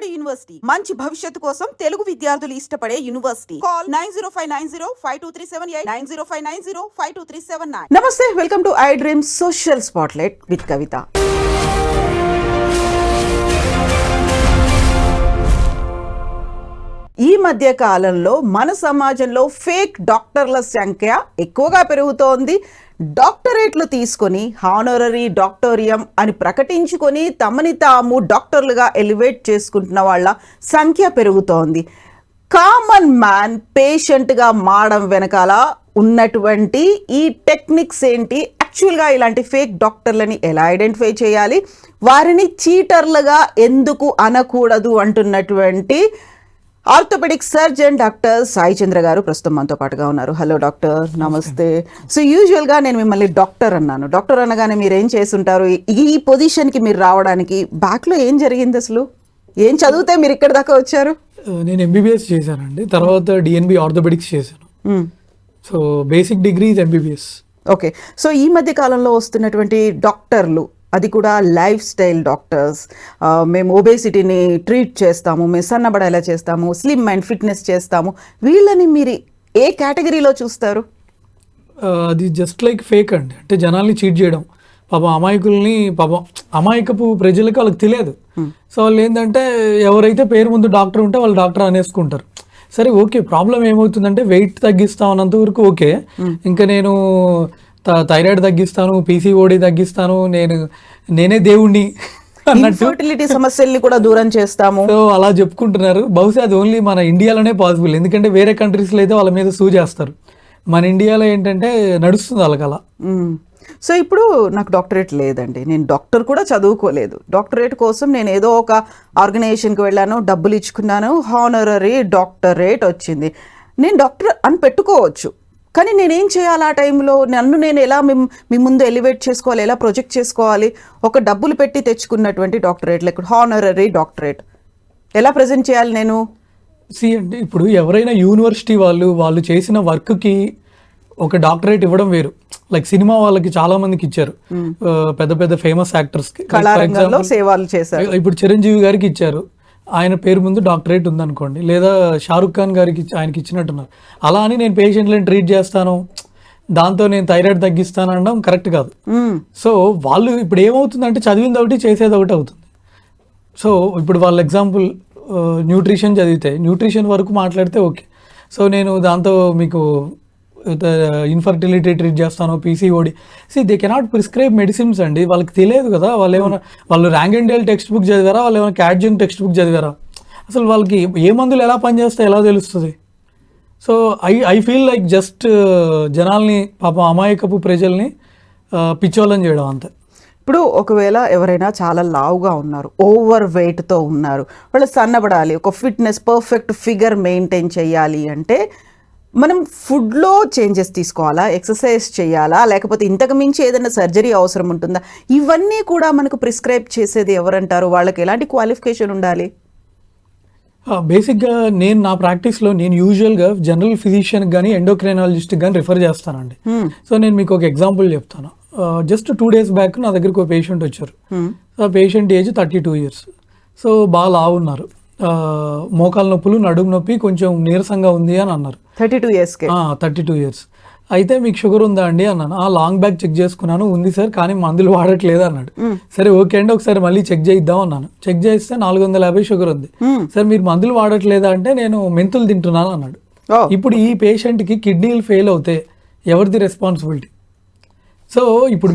బాలబడి యూనివర్సిటీ మంచి భవిష్యత్తు కోసం తెలుగు విద్యార్థులు ఇష్టపడే యూనివర్సిటీ. కాల్ 9059052378 9059052379. నమస్తే, welcome to iDream social spotlight with Kavitha. ఈ మధ్య కాలంలో మన సమాజంలో ఫేక్ డాక్టర్ల సంఖ్య ఎక్కువగా పెరుగుతోంది. డాక్టరేట్లు తీసుకొని హానరరీ డాక్టోరియం అని ప్రకటించుకొని తమని తాము డాక్టర్లుగా ఎలివేట్ చేసుకుంటున్న వాళ్ళ సంఖ్య పెరుగుతోంది. కామన్ మ్యాన్ పేషెంట్గా మారడం వెనకాల ఉన్నటువంటి ఈ టెక్నిక్స్ ఏంటి? యాక్చువల్గా ఇలాంటి ఫేక్ డాక్టర్లని ఎలా ఐడెంటిఫై చేయాలి? వారిని చీటర్లుగా ఎందుకు అనకూడదు అంటున్నటువంటి orthopaedic surgeon doctor Sai Chandra గారు ప్రస్తుతం మనతో పాటుగా ఉన్నారు. హలో డాక్టర్, నమస్తే. సో యూజువల్గా నేను మిమ్మల్ని డాక్టర్ అన్నాను. డాక్టర్ అనగానే మీరు ఏం చేస్తుంటారు? ఈ పొజిషన్కి మీరు రావడానికి బ్యాక్లో ఏం జరిగింది? అసలు ఏం చదివితే మీరు ఇక్కడ దాకా వచ్చారు? నేను ఎంబీబీఎస్ చేశానండి, తర్వాత డిఎన్బి ఆర్థోపెడిక్స్ చేశాను. So basic degree MBBS. Okay. So ఈ మధ్య కాలంలో వస్తున్నటువంటి డాక్టర్లు, అది కూడా లైఫ్ స్టైల్ డాక్టర్స్, మేము ఒబేసిటీని ట్రీట్ చేస్తాము, మేము సన్నబడేలా చేస్తాము, స్లిమ్ అండ్ ఫిట్నెస్ చేస్తాము, వీళ్ళని మీరు ఏ కేటగిరీలో చూస్తారు? అది జస్ట్ లైక్ ఫేక్ అండి. అంటే జనాల్ని చీట్ చేయడం, పాపం అమాయకుల్ని, పాపం అమాయకపు ప్రజలకు వాళ్ళకి తెలియదు. సో వాళ్ళు ఏంటంటే ఎవరైతే పేరు ముందు డాక్టర్ ఉంటే వాళ్ళు డాక్టర్ అనేసుకుంటారు. సరే ఓకే, ప్రాబ్లం ఏమవుతుందంటే వెయిట్ తగ్గిస్తాం అన్నంత వరకు ఓకే, ఇంకా నేను థైరాయిడ్ తగ్గిస్తాను, పీసీఓడి తగ్గిస్తాను, నేనే దేవుణ్ణి ఫర్టిలిటీ సమస్యల్ని కూడా దూరం చేస్తాము, సో అలా చెప్పుకుంటున్నారు. బహుశా అది ఓన్లీ మన ఇండియాలోనే పాసిబుల్, ఎందుకంటే వేరే కంట్రీస్లో అయితే వాళ్ళ మీద సూ చేస్తారు. మన ఇండియాలో ఏంటంటే నడుస్తుంది వాళ్ళకి అలా. సో ఇప్పుడు నాకు డాక్టరేట్ లేదండి, నేను డాక్టర్ కూడా చదువుకోలేదు. డాక్టరేట్ కోసం నేను ఏదో ఒక ఆర్గనైజేషన్కి వెళ్ళాను, డబ్బులు ఇచ్చుకున్నాను, హానరరీ డాక్టరేట్ వచ్చింది. నేను డాక్టర్ అని పెట్టుకోవచ్చు, కానీ నేనేం చేయాలి ఆ టైంలో? నన్ను నేను ఎలా మీ ముందు ఎలివేట్ చేసుకోవాలి, ఎలా ప్రొజెక్ట్ చేసుకోవాలి? ఒక డబ్బులు పెట్టి తెచ్చుకున్నటువంటి డాక్టరేట్ లేక హానరరీ డాక్టరేట్ ఎలా ప్రజెంట్ చేయాలి నేను? అండి, ఇప్పుడు ఎవరైనా యూనివర్సిటీ వాళ్ళు చేసిన వర్క్కి ఒక డాక్టరేట్ ఇవ్వడం వేరు. లైక్ సినిమా వాళ్ళకి చాలా మందికి ఇచ్చారు, పెద్ద పెద్ద ఫేమస్ యాక్టర్స్కి. కళారంగంలో సేవలు చేశారు. ఇప్పుడు చిరంజీవి గారికి ఇచ్చారు, ఆయన పేరు ముందు డాక్టరేట్ ఉందనుకోండి, లేదా షారుఖ్ ఖాన్ గారికి ఆయనకి ఇచ్చినట్టున్నారు. అలా అని నేను పేషెంట్లను ట్రీట్ చేస్తాను, దాంతో నేను థైరాయిడ్ తగ్గిస్తాను అనడం కరెక్ట్ కాదు. సో వాళ్ళు ఇప్పుడు ఏమవుతుందంటే చదివింది ఒకటి చేసేది ఒకటి అవుతుంది. సో ఇప్పుడు వాళ్ళ ఎగ్జాంపుల్ న్యూట్రిషన్ చదివితే న్యూట్రిషన్ వరకు మాట్లాడితే ఓకే, సో నేను దాంతో మీకు ఇన్ఫర్టిలిటీ ట్రీట్ చేస్తాను, PCOD. They cannot prescribe medicines అండి, వాళ్ళకి తెలియదు కదా. వాళ్ళు Rang and Dale textbook చదివారా, వాళ్ళు ఏమైనా క్యాడ్జింగ్ టెక్స్ట్ బుక్ చదివారా? అసలు వాళ్ళకి ఏ మందులు ఎలా పనిచేస్తాయి ఎలా తెలుస్తుంది? So I feel like just జనాల్ని, పాపం అమాయకపు ప్రజల్ని పిచ్చోళ్ళని చేయడం అంతే. ఇప్పుడు ఒకవేళ ఎవరైనా చాలా లావుగా ఉన్నారు, ఓవర్ వెయిట్తో ఉన్నారు, వాళ్ళు సన్నబడాలి, ఒక ఫిట్నెస్ పర్ఫెక్ట్ ఫిగర్ మెయింటైన్ చేయాలి అంటే మనం ఫుడ్లో చేంజెస్ తీసుకోవాలా, ఎక్సర్సైజ్ చేయాలా, లేకపోతే ఇంతకు మించి ఏదైనా సర్జరీ అవసరం ఉంటుందా? ఇవన్నీ కూడా మనకు ప్రిస్క్రైబ్ చేసేది ఎవరంటారు? వాళ్ళకి ఎలాంటి క్వాలిఫికేషన్ ఉండాలి? బేసిక్గా నా ప్రాక్టీస్లో నేను యూజువల్గా జనరల్ ఫిజిషియన్కి కానీ ఎండోక్రైనాలజిస్ట్కి కానీ రిఫర్ చేస్తానండి. సో నేను మీకు ఒక ఎగ్జాంపుల్ చెప్తాను. జస్ట్ 2 days బ్యాక్ నా దగ్గరికి ఒక పేషెంట్ వచ్చారు. ఆ పేషెంట్ ఏజ్ 32 years. సో బాగా లావు ఉన్నారు, మోకాల నొప్పులు, నడుము నొప్పి, కొంచెం నీరసంగా ఉంది అని అన్నారు. 32 years. అయితే మీకు షుగర్ ఉందా అండి అన్నాను. లాంగ్ బ్యాక్ చెక్ చేసుకున్నాను, ఉంది సార్, కానీ మందులు వాడట్లేదు అన్నాడు. సరే ఓకే అండి, ఒకసారి మళ్ళీ చెక్ చేయిద్దాం అన్నాను. చెక్ చేస్తే 450 షుగర్ ఉంది. సార్ మీరు మందులు వాడట్లేదా అంటే నేను మెంతులు తింటున్నాను అన్నాడు. ఇప్పుడు ఈ పేషెంట్కి కిడ్నీలు ఫెయిల్ అవుతే ఎవరిది రెస్పాన్సిబిలిటీ? సో ఇప్పుడు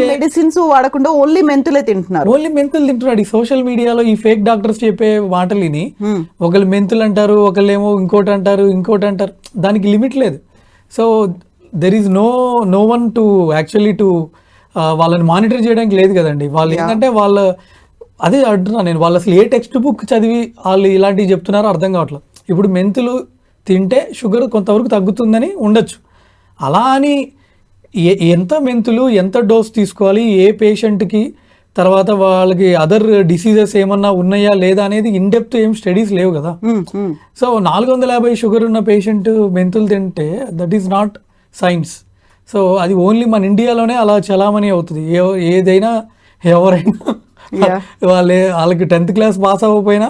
మెడిసిన్స్ వాడకుండా ఓన్లీ మెంతులే తింటున్నారు, ఈ సోషల్ మీడియాలో ఈ ఫేక్ డాక్టర్స్ చెప్పే మాటలిని ఒకళ్ళు మెంతులు అంటారు, ఒకళ్ళేమో ఇంకోటి అంటారు. దానికి లిమిట్ లేదు. So there is no one to actually to వాళ్ళని మానిటర్ చేయడానికి లేదు కదండి. వాళ్ళు ఏంటంటే అదే అంటున్నా నేను, వాళ్ళు అసలు ఏ టెక్స్ట్ బుక్ చదివి వాళ్ళు ఇలాంటివి చెప్తున్నారో అర్థం కావట్లేదు. ఇప్పుడు మెంతులు తింటే షుగర్ కొంతవరకు తగ్గుతుందని ఉండొచ్చు, అలా అని ఎంత మెంతులు ఎంత డోస్ తీసుకోవాలి, ఏ పేషెంట్కి, తర్వాత వాళ్ళకి అదర్ డిసీజెస్ ఏమన్నా ఉన్నాయా లేదా అనేది ఇన్ డెప్త్ ఏం స్టడీస్ లేవు కదా. సో 450 షుగర్ ఉన్న పేషెంట్ మెంతులు తింటే that is not science. So అది ఓన్లీ మన ఇండియాలోనే అలా చలామణి అవుతుంది. ఏదైనా ఎవరైనా వాళ్ళకి 10th క్లాస్ పాస్ అవ్వకపోయినా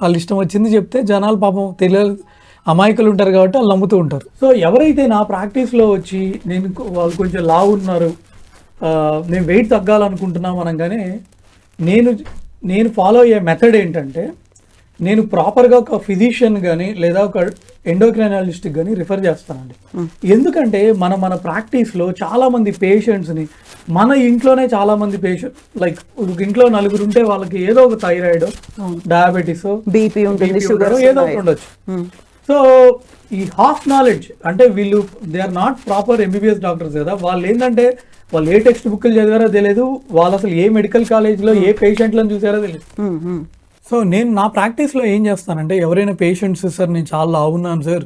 వాళ్ళు ఇష్టం వచ్చింది చెప్తే జనాలు పాపం తెలియదు, అమాయకులు ఉంటారు కాబట్టి వాళ్ళు నమ్ముతూ ఉంటారు. సో ఎవరైతే నా ప్రాక్టీస్లో వచ్చి వాళ్ళు కొంచెం లావు ఉన్నారు, నేను వెయిట్ తగ్గాలనుకుంటున్నాం అనగానే నేను ఫాలో అయ్యే మెథడ్ ఏంటంటే, నేను ప్రాపర్గా ఒక ఫిజిషియన్ కానీ లేదా ఒక ఎండోక్రైనాలజిస్ట్ కానీ రిఫర్ చేస్తానండి. ఎందుకంటే మన ప్రాక్టీస్లో చాలామంది పేషెంట్స్ని, మన ఇంట్లోనే చాలామంది పేషెంట్ లైక్ ఇంట్లో 4 ఉంటే వాళ్ళకి ఏదో ఒక థైరాయిడ్, డయాబెటీస్, బీపీ ఉంటుంది, షుగర్ ఏదో ఒకటి ఉండొచ్చు. సో ఈ హాఫ్ నాలెడ్జ్ అంటే వీళ్ళు they are not proper MBBS doctors కదా, వాళ్ళు ఏంటంటే వాళ్ళు ఏ టెక్స్ట్ బుక్లు చదివారో తెలియదు, వాళ్ళు అసలు ఏ మెడికల్ కాలేజ్లో ఏ పేషెంట్లను చూసారో తెలియదు. సో నేను నా ప్రాక్టీస్లో ఏం చేస్తానంటే, ఎవరైనా పేషెంట్స్ సార్ నేను చాలా లావున్నాను సార్,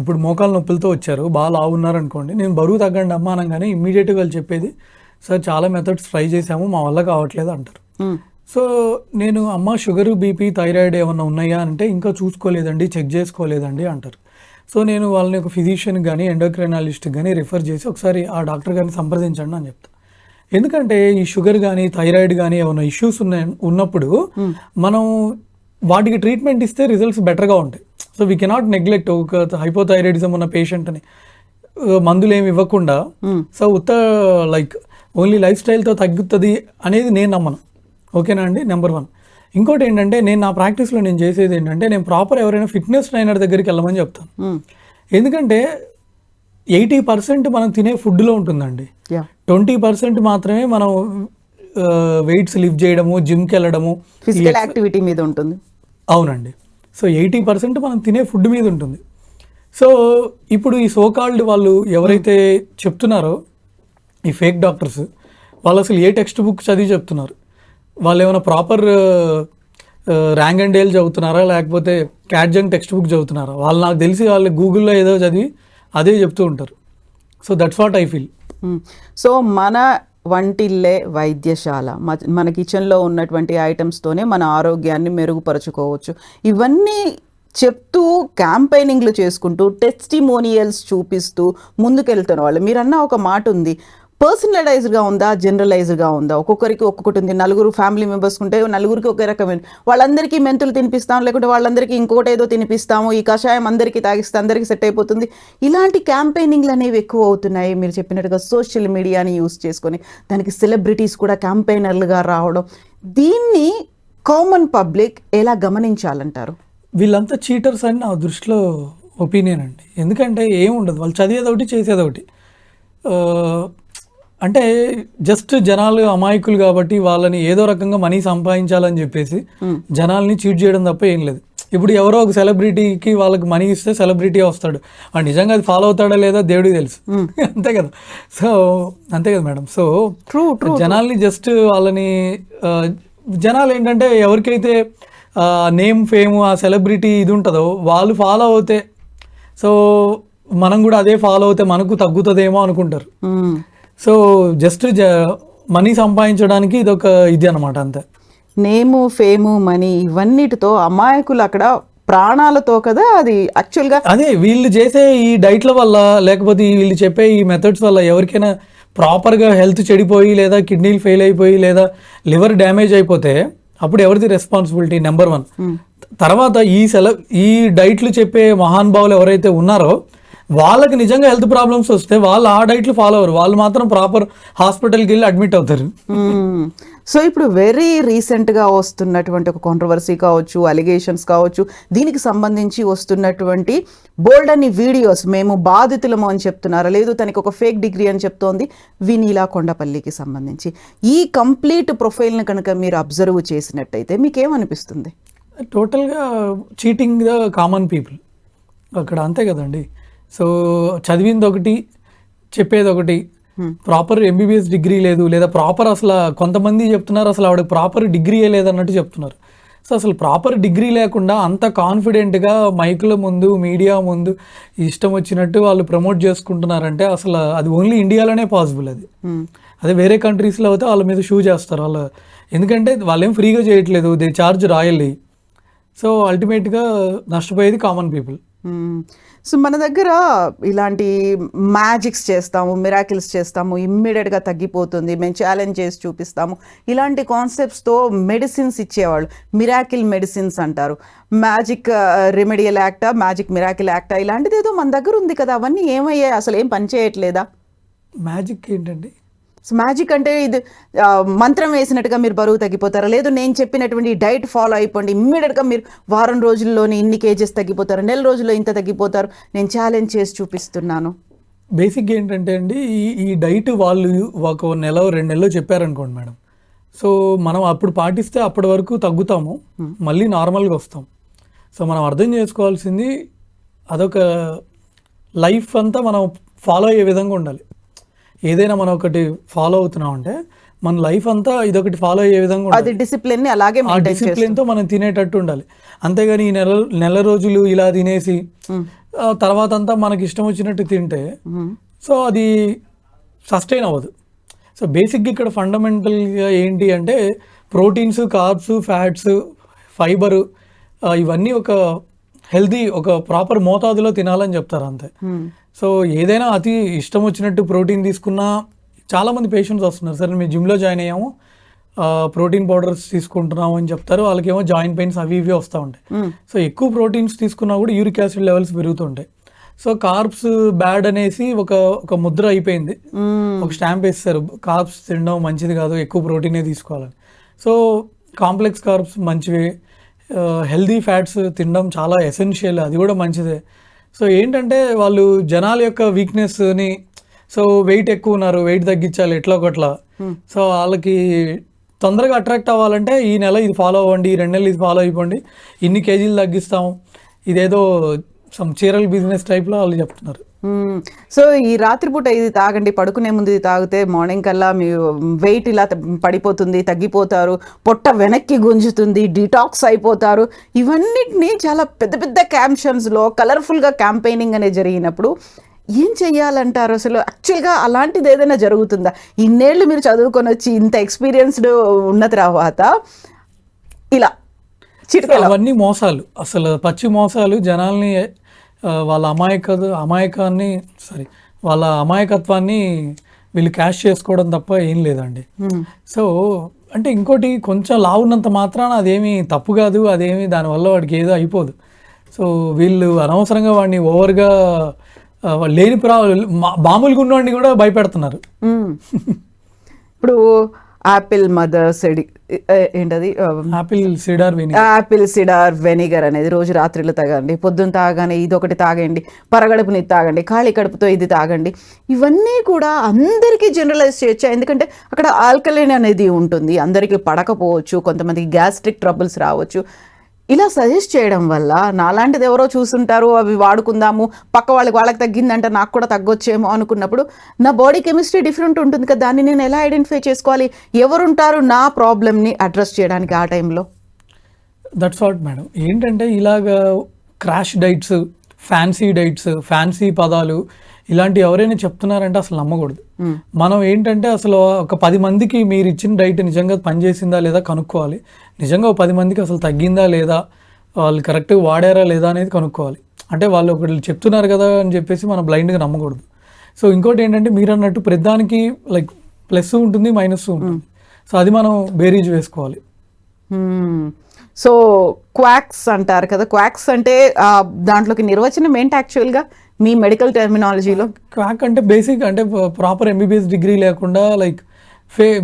ఇప్పుడు మోకాలు నొప్పులతో వచ్చారు, బాగా లావున్నారు అనుకోండి, నేను బరువు తగ్గండి అమ్మా అనగానే ఇమ్మీడియట్గా వాళ్ళు చెప్పేది, సార్ చాలా మెథడ్స్ ట్రై చేసాము మా వల్ల కావట్లేదు అంటారు. సో నేను అమ్మ షుగర్, బీపీ, థైరాయిడ్ ఏమన్నా ఉన్నాయా అంటే ఇంకా చూసుకోలేదండి, చెక్ చేసుకోలేదండి అంటారు. సో నేను వాళ్ళని ఒక ఫిజిషియన్ కానీ ఎండోక్రైనాలజిస్ట్ కానీ రిఫర్ చేసి ఒకసారి ఆ డాక్టర్ గారిని సంప్రదించండి అని చెప్తాను. ఎందుకంటే ఈ షుగర్ కానీ థైరాయిడ్ కానీ ఏమైనా ఇష్యూస్ ఉన్నప్పుడు మనం వాటికి ట్రీట్మెంట్ ఇస్తే రిజల్ట్స్ బెటర్గా ఉంటాయి. సో వీ కెనాట్ నెగ్లెక్ట్ ఒక హైపోథైరాయిడిజం ఉన్న పేషెంట్ని మందులు ఏమి ఇవ్వకుండా, సో లైక్ ఓన్లీ లైఫ్ స్టైల్తో తగ్గుతుంది అనేది నేను నమ్మను. ఓకేనా అండి, నెంబర్ 1. ఇంకోటి ఏంటంటే, నేను నా ప్రాక్టీస్లో నేను చేసేది ఏంటంటే, నేను ప్రాపర్ ఎవరైనా ఫిట్నెస్ ట్రైనర్ దగ్గరికి వెళ్ళమని చెప్తాను. ఎందుకంటే 80% మనం తినే ఫుడ్లో ఉంటుందండి, 20% మాత్రమే మనం వెయిట్స్ లిఫ్ట్ చేయడము, జిమ్కి వెళ్ళడము, ఫిజికల్ యాక్టివిటీ మీద ఉంటుంది. అవునండి. సో 80% మనం తినే ఫుడ్ మీద ఉంటుంది. సో ఇప్పుడు ఈ సోకాల్డ్ వాళ్ళు ఎవరైతే చెప్తున్నారో ఈ ఫేక్ డాక్టర్స్, వాళ్ళు అసలు ఏ టెక్స్ట్ బుక్ చదివి చెప్తున్నారు, వాళ్ళు ఏమైనా ప్రాపర్ ర్యాంక్ అండ్ డేల్ చదువుతున్నారా లేకపోతే క్యాడ్జంగ్ టెక్స్ట్ బుక్ చదువుతున్నారా, వాళ్ళు నాకు తెలిసి వాళ్ళు గూగుల్లో ఏదో చదివి అదే చెప్తూ ఉంటారు. So that's what I feel. So మన వంటిల్లే వైద్యశాల, మన కిచెన్లో ఉన్నటువంటి ఐటమ్స్తోనే మన ఆరోగ్యాన్ని మెరుగుపరుచుకోవచ్చు. ఇవన్నీ చెప్తూ క్యాంపెయినింగ్లు చేసుకుంటూ టెస్టిమోనియల్స్ చూపిస్తూ ముందుకెళ్తున్న వాళ్ళు, మీరన్న ఒక మాట ఉంది, పర్సనలైజ్డ్గా ఉందా జనరలైజ్డ్గా ఉందా, ఒక్కొక్కరికి ఒక్కొక్కటి ఉంది. 4 ఫ్యామిలీ మెంబర్స్ ఉంటే 4కి ఒకే రకమైన, వాళ్ళందరికీ మెంతులు తినిపిస్తాం, లేకుంటే వాళ్ళందరికీ ఇంకోటి ఏదో తినిపిస్తాము, ఈ కషాయం అందరికీ తాగిస్తే అందరికీ సెట్ అయిపోతుంది. ఇలాంటి క్యాంపెయినింగ్లు అనేవి ఎక్కువ అవుతున్నాయి. మీరు చెప్పినట్టుగా సోషల్ మీడియాని యూస్ చేసుకొని దానికి సెలబ్రిటీస్ కూడా క్యాంపెయినర్లుగా రావడం, దీన్ని కామన్ పబ్లిక్ ఎలా గమనించాలంటారు? వీళ్ళంతా చీటర్స్ అని నా దృష్టిలో ఒపీనియన్ అండి. ఎందుకంటే ఏముండదు, వాళ్ళు చదివేదొకటి చేసేదొకటి. అంటే జస్ట్ జనాలు అమాయకులు కాబట్టి వాళ్ళని ఏదో రకంగా మనీ సంపాదించాలని చెప్పేసి జనాల్ని చీట్ చేయడం తప్ప ఏం లేదు. ఇప్పుడు ఎవరో ఒక సెలబ్రిటీకి వాళ్ళకి మనీ ఇస్తే సెలబ్రిటీ వస్తాడు, వాడు నిజంగా అది ఫాలో అవుతాడా లేదా దేవుడికి తెలుసు. అంతే కదా. సో అంతే కదా మేడం. సో జనాల్ని జస్ట్ వాళ్ళని జనాలు ఏంటంటే ఎవరికైతే నేమ్ ఫేమ్ ఆ సెలబ్రిటీ ఇది ఉంటుందో వాళ్ళు ఫాలో అవుతే, సో మనం కూడా అదే ఫాలో అవుతే మనకు తగ్గుతుందేమో అనుకుంటారు. సో జస్ట్ మనీ సంపాదించడానికి ఇదొక ఇది అనమాట, అంతే. నేము, ఫేము, మనీ ఇవన్నిటితో అమాయకులు అక్కడ ప్రాణాలతో కదా, అది యాక్చువల్గా అదే వీళ్ళు చేసే ఈ డైట్ల వల్ల లేకపోతే వీళ్ళు చెప్పే ఈ మెథడ్స్ వల్ల ఎవరికైనా ప్రాపర్గా హెల్త్ చెడిపోయి లేదా కిడ్నీలు ఫెయిల్ అయిపోయి లేదా లివర్ డ్యామేజ్ అయిపోతే అప్పుడు ఎవరిది రెస్పాన్సిబిలిటీ? నెంబర్ 1. తర్వాత ఈ డైట్లు చెప్పే మహానుభావులు ఎవరైతే ఉన్నారో వాళ్ళకి నిజంగా హెల్త్ ప్రాబ్లమ్స్ వస్తే వాళ్ళు ఆ డైట్లు ఫాలో అవ్వరు, వాళ్ళు మాత్రం ప్రాపర్ హాస్పిటల్కి వెళ్ళి అడ్మిట్ అవుతారు. సో ఇప్పుడు వెరీ రీసెంట్గా వస్తున్నటువంటి ఒక కాంట్రవర్సీ కావచ్చు, అలిగేషన్స్ కావచ్చు, దీనికి సంబంధించి వస్తున్నటువంటి బోల్డ్ అని వీడియోస్, మేము బాధితులము అని చెప్తున్నారా, లేదు తనకి ఒక ఫేక్ డిగ్రీ అని చెప్తోంది వినీలా కొండపల్లికి సంబంధించి. ఈ కంప్లీట్ ప్రొఫైల్ని కనుక మీరు అబ్జర్వ్ చేసినట్టయితే మీకేమనిపిస్తుంది? టోటల్గా చీటింగ్ ద కామన్ పీపుల్ అక్కడ, అంతే కదండి. సో చదివింది ఒకటి, చెప్పేది ఒకటి, ప్రాపర్ ఎంబీబీఎస్ డిగ్రీ లేదు, లేదా ప్రాపర్ అసలు కొంతమంది చెప్తున్నారు అసలు ఆవిడకి ప్రాపర్ డిగ్రీయే లేదన్నట్టు చెప్తున్నారు. సో అసలు ప్రాపర్ డిగ్రీ లేకుండా అంత కాన్ఫిడెంట్గా మైకుల ముందు మీడియా ముందు ఇష్టం వచ్చినట్టు వాళ్ళు ప్రమోట్ చేసుకుంటున్నారంటే అసలు అది ఓన్లీ ఇండియాలోనే పాసిబుల్. అదే వేరే కంట్రీస్లో అయితే వాళ్ళ మీద షూ చేస్తారు వాళ్ళు, ఎందుకంటే వాళ్ళేం ఫ్రీగా చేయట్లేదు, దే చార్జ్ రాయల్లీ. సో అల్టిమేట్గా నష్టపోయేది కామన్ పీపుల్. సో మన దగ్గర ఇలాంటి మ్యాజిక్స్ చేస్తాము, మిరాకిల్స్ చేస్తాము, ఇమ్మీడియట్గా తగ్గిపోతుంది, మేము ఛాలెంజ్ చేసి చూపిస్తాము, ఇలాంటి కాన్సెప్ట్స్తో మెడిసిన్స్ ఇచ్చేవాళ్ళు. మిరాకిల్ మెడిసిన్స్ అంటారు, మ్యాజిక్ రెమెడియల్ యాక్టా, మ్యాజిక్ మిరాకిల్ యాక్టా, ఇలాంటిది ఏదో మన దగ్గర ఉంది కదా, అవన్నీ ఏమయ్యాయి? అసలు ఏం పని చేయట్లేదా? మ్యాజిక్ ఏంటండి? సో మ్యాజిక్ అంటే ఇది మంత్రం వేసినట్టుగా మీరు బరువు తగ్గిపోతారా? లేదు నేను చెప్పినటువంటి డైట్ ఫాలో అయిపోండి, ఇమ్మీడియట్గా మీరు వారం రోజుల్లోనే ఇన్ని కేజెస్ తగ్గిపోతారు, నెల రోజుల్లో ఇంత తగ్గిపోతారు, నేను ఛాలెంజ్ చేసి చూపిస్తున్నాను. బేసిక్గా ఏంటంటే అండి, ఈ డైట్ వాళ్ళు ఒక నెల 2 నెలలు చెప్పారనుకోండి మేడం, సో మనం అప్పుడు పాటిస్తే అప్పటి వరకు తగ్గుతాము, మళ్ళీ నార్మల్గా వస్తాం. సో మనం అర్థం చేసుకోవాల్సింది అదొక లైఫ్ అంతా మనం ఫాలో అయ్యే విధంగా ఉండాలి. ఏదైనా మనం ఒకటి ఫాలో అవుతున్నాం అంటే మన లైఫ్ అంతా ఇదొకటి ఫాలో అయ్యే విధంగా అది డిసిప్లిన్ ని అలాగే ఆ డిసిప్లిన్తో మనం తినేటట్టు ఉండాలి. అంతేగాని ఈ నెల రోజులు ఇలా తినేసి తర్వాత అంతా మనకి ఇష్టం వచ్చినట్టు తింటే సో అది సస్టైన్ అవ్వదు. సో బేసిక్గా ఇక్కడ ఫండమెంటల్గా ఏంటి అంటే ప్రోటీన్స్, కార్బ్స్, ఫ్యాట్స్, ఫైబరు ఇవన్నీ ఒక హెల్తీ ఒక ప్రాపర్ మోతాదులో తినాలని చెప్తారు అంతే. సో ఏదైనా అతి ఇష్టం వచ్చినట్టు ప్రోటీన్ తీసుకున్నా చాలామంది పేషెంట్స్ వస్తున్నారు, సరే మేము జిమ్లో జాయిన్ అయ్యాము, ప్రోటీన్ పౌడర్స్ తీసుకుంటున్నాము అని చెప్తారు, వాళ్ళకేమో జాయింట్ పెయిన్స్ అవి ఇవి వస్తూ ఉంటాయి. సో ఎక్కువ ప్రోటీన్స్ తీసుకున్నా కూడా యూరిక్ యాసిడ్ లెవెల్స్ పెరుగుతుంటాయి. సో కార్బ్స్ బ్యాడ్ అనేసి ఒక ముద్ర అయిపోయింది, ఒక స్టాంప్ వేస్తారు, కార్బ్స్ తినడం మంచిది కాదు, ఎక్కువ ప్రోటీనే తీసుకోవాలని. సో కాంప్లెక్స్ కార్బ్స్ మంచివి, హెల్దీ ఫ్యాట్స్ తినడం చాలా ఎసెన్షియల్, అది కూడా మంచిదే. సో ఏంటంటే వాళ్ళు జనాల యొక్క వీక్నెస్ని, సో వెయిట్ ఎక్కువ ఉన్నారు, వెయిట్ తగ్గించాలి ఎట్లా ఒకట్లా, సో వాళ్ళకి తొందరగా అట్రాక్ట్ అవ్వాలంటే ఈ నెల ఇది ఫాలో అవ్వండి, ఈ 2 నెలలు ఇది ఫాలో అయిపోండి, ఇన్ని కేజీలు తగ్గిస్తాం, ఇదేదో సమ్ చీరల బిజినెస్ టైప్లో వాళ్ళు చెప్తున్నారు. సో ఈ రాత్రిపూట ఇది తాగండి, పడుకునే ముందు ఇది తాగితే మార్నింగ్ కల్లా మీ వెయిట్ ఇలా పడిపోతుంది, తగ్గిపోతారు, పొట్ట వెనక్కి గుంజుతుంది, డిటాక్స్ అయిపోతారు, ఇవన్నిటిని చాలా పెద్ద పెద్ద క్యాంప్షన్స్లో కలర్ఫుల్గా క్యాంపెయినింగ్ అనేది జరిగినప్పుడు ఏం చెయ్యాలంటారు? అసలు యాక్చువల్గా అలాంటిది ఏదైనా జరుగుతుందా? ఇన్నేళ్ళు మీరు చదువుకొని వచ్చి ఇంత ఎక్స్పీరియన్స్డ్ ఉన్న తర్వాత ఇలా అవన్నీ మోసాలు, అసలు పచ్చి మోసాలు, జనాల్ని వాళ్ళ అమాయకత్వాన్ని వీళ్ళు క్యాష్ చేసుకోవడం తప్ప ఏం లేదండి. సో అంటే ఇంకోటి, కొంచెం లావున్నంత మాత్రాన అదేమి తప్పు కాదు, అదేమి దానివల్ల వాడికి ఏదో అయిపోదు. సో వీళ్ళు అనవసరంగా వాడిని ఓవర్గా లేని మామూలుగా ఉన్నవాడిని కూడా భయపెడుతున్నారు. ఇప్పుడు యాపిల్ మదర్ ఏంటది యాపిల్ సిడార్ వెనిగర్ అనేది రోజు రాత్రిలో తాగండి, పొద్దున్న తాగానే ఇదొకటి తాగండి, పరగడుపుని తాగండి, ఖాళీ కడుపుతో ఇది తాగండి, ఇవన్నీ కూడా అందరికీ జనరలైజ్ చేయొచ్చా? ఎందుకంటే అక్కడ ఆల్కలైన్ అనేది ఉంటుంది, అందరికీ పడకపోవచ్చు, కొంతమందికి గ్యాస్ట్రిక్ ట్రబుల్స్ రావచ్చు. ఇలా సజెస్ట్ చేయడం వల్ల నాలాంటిది ఎవరో చూస్తుంటారు, అవి వాడుకుందాము, పక్క వాళ్ళకి తగ్గిందంటే నాకు కూడా తగ్గొచ్చేమో అనుకున్నప్పుడు నా బాడీ కెమిస్ట్రీ డిఫరెంట్ ఉంటుంది కదా, దాన్ని నేను ఎలా ఐడెంటిఫై చేసుకోవాలి? ఎవరుంటారు నా ప్రాబ్లమ్ని అడ్రస్ చేయడానికి ఆ టైంలో? That's what madam. ఏంటంటే ఇలాగ క్రాష్ డైట్స్, ఫ్యాన్సీ పదాలు ఇలాంటి ఎవరైనా చెప్తున్నారంటే అసలు నమ్మకూడదు. మనం ఏంటంటే అసలు ఒక 10 మందికి మీరు ఇచ్చిన డైట్ నిజంగా పనిచేసిందా లేదా కనుక్కోవాలి. నిజంగా 10 మందికి అసలు తగ్గిందా లేదా, వాళ్ళు కరెక్ట్గా వాడారా లేదా అనేది కనుక్కోవాలి. అంటే వాళ్ళు ఒకళ్ళు చెప్తున్నారు కదా అని చెప్పేసి మనం బ్లైండ్గా నమ్మకూడదు. సో ఇంకోటి ఏంటంటే మీరు అన్నట్టు ప్రతిదానికి లైక్ ప్లస్ ఉంటుంది, మైనస్ ఉంటుంది. సో అది మనం బేరీజ్ వేసుకోవాలి. సో క్వాక్స్ అంటారు కదా, క్వాక్స్ అంటే దాంట్లోకి నిర్వచనం ఏంటి యాక్చువల్గా మీ మెడికల్ టెర్మినాలజీలో? క్వాక్ అంటే బేసిక్ అంటే ప్రాపర్ MBBS డిగ్రీ లేకుండా లైక్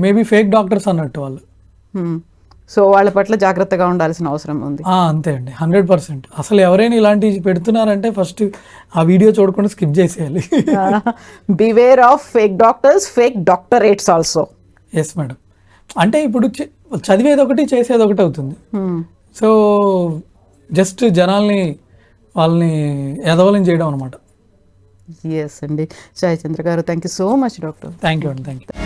మేబీ ఫేక్ డాక్టర్స్ అన్నట్టు వాళ్ళు. సో వాళ్ళ పట్ల జాగ్రత్తగా ఉండాల్సిన అవసరం ఉంది. అంతే అండి, 100%. అసలు ఎవరైనా ఇలాంటివి పెడుతున్నారంటే ఫస్ట్ ఆ వీడియో చూడకుండా స్కిప్ చేసేయాలి. Beware of fake doctors, fake doctorates also. Yes madam. అంటే ఇప్పుడు చదివేది ఒకటి, చేసేది ఒకటి అవుతుంది. సో జస్ట్ జనాల్ని వాళ్ళని ఎదవలని చేయడం అనమాట. ఎస్ అండి. సాయి చంద్ర గారు, thank you so much doctor. Thank you అండి. Thank you.